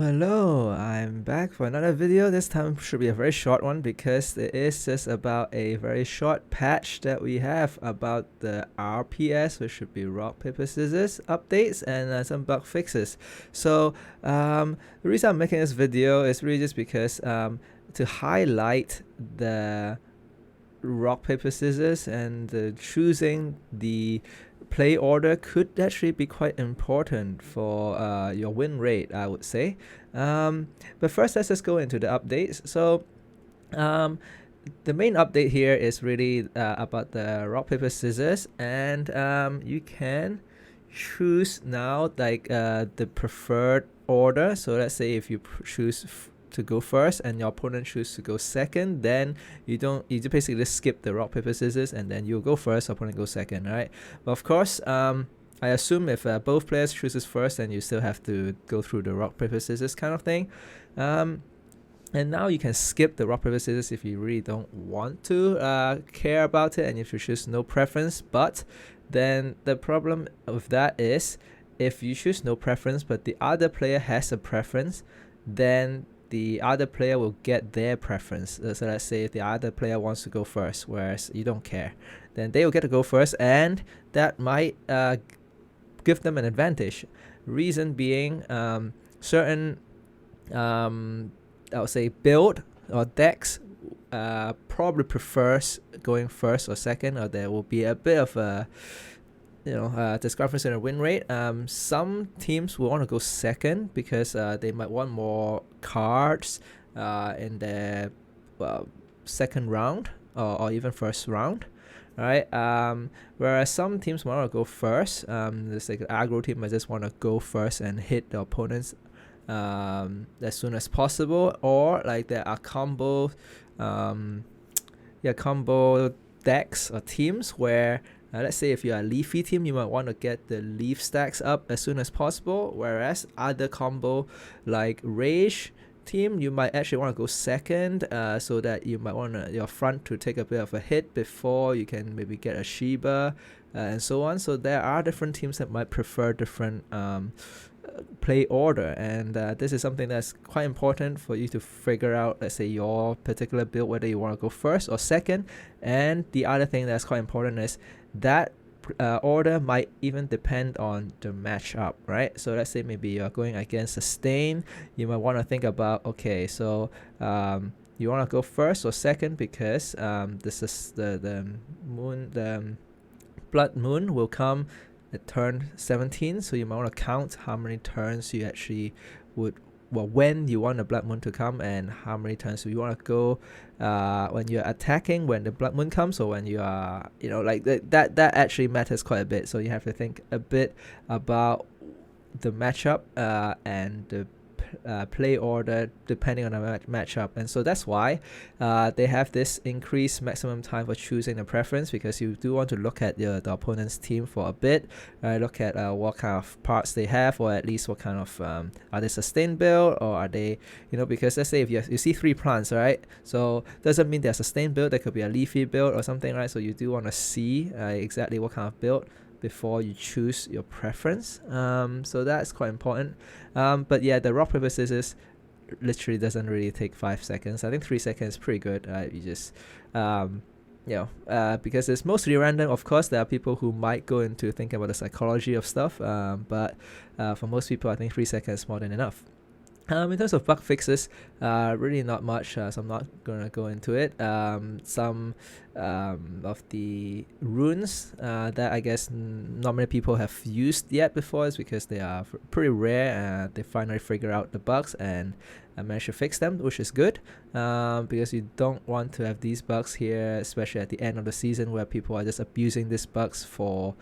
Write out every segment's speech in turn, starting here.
Hello, I'm back for another video. This time should be a very short one because it is just about a very short patch that we have about the RPS, which should be rock, paper, scissors updates and some bug fixes. So the reason I'm making this video is really just because to highlight the rock, paper, scissors and choosing the play order could actually be quite important for your win rate, I would say. But first, let's just go into the updates. So the main update here is really about the rock, paper, scissors, and you can choose now like the preferred order. So let's say if you choose to go first and your opponent choose to go second, then you just basically skip the rock, paper, scissors, and then you go first, opponent goes second, right? But of course, I assume if both players chooses first, then you still have to go through the rock, paper, scissors kind of thing. And now you can skip the rock, paper, scissors if you really don't want to care about it, and if you choose no preference. But then the problem with that is if you choose no preference but the other player has a preference, then the other player will get their preference. So let's say if the other player wants to go first, whereas you don't care, then they will get to go first, and that might give them an advantage. Reason being, certain I would say build or decks probably prefers going first or second, or there will be a bit of a discrepancy in the win rate. Some teams will want to go second because they might want more cards in their second round or even first round, right? Whereas some teams want to go first. This like the aggro team might just want to go first and hit the opponents as soon as possible, or like there are combo decks or teams where let's say if you're a leafy team, you might want to get the leaf stacks up as soon as possible, whereas other combo like rage team, you might actually want to go second, so that you might want your front to take a bit of a hit before you can maybe get a Shiba and so on. So there are different teams that might prefer different play order, and this is something that's quite important for you to figure out, let's say your particular build, whether you want to go first or second. And the other thing that's quite important is that order might even depend on the matchup, right? So let's say maybe you're going against a stain, you might want to think about, okay, so you want to go first or second because this is the blood moon will come at turn 17, so you might want to count how many turns you actually would, when you want the blood moon to come, and how many turns you want to go when you're attacking when the blood moon comes, or when you are, like that actually matters quite a bit. So you have to think a bit about the matchup and the play order depending on the matchup. And so that's why they have this increased maximum time for choosing the preference, because you do want to look at the opponent's team for a bit, look at what kind of parts they have, or at least what kind of are they sustained build, or are they, because let's say if you see 3 plants, right, so doesn't mean they're sustained build. There could be a leafy build or something, right? So you do want to see exactly what kind of build before you choose your preference. So that's quite important. But yeah, the rock, paper, scissors literally doesn't really take 5 seconds. I think 3 seconds is pretty good. You just because it's mostly random. Of course, there are people who might go into thinking about the psychology of stuff, but for most people, I think 3 seconds is more than enough. In terms of bug fixes, really not much, so I'm not going to go into it. Some of the runes that I guess not many people have used yet before is because they are pretty rare. They finally figure out the bugs and manage to fix them, which is good, because you don't want to have these bugs here, especially at the end of the season where people are just abusing these bugs for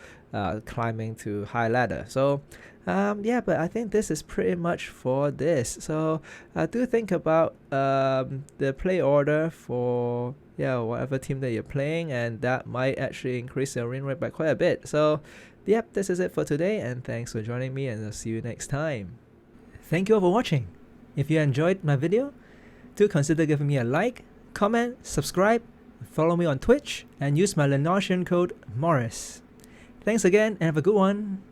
climbing to high ladder. So yeah, but I think this is pretty much for this. So do think about the play order for whatever team that you're playing, and that might actually increase your win rate by quite a bit. So yep, this is it for today, and thanks for joining me, and I'll see you next time. Thank you all for watching. If you enjoyed my video, do consider giving me a like, comment, subscribe, follow me on Twitch, and use my Lenosian code Morris. Thanks again, and have a good one.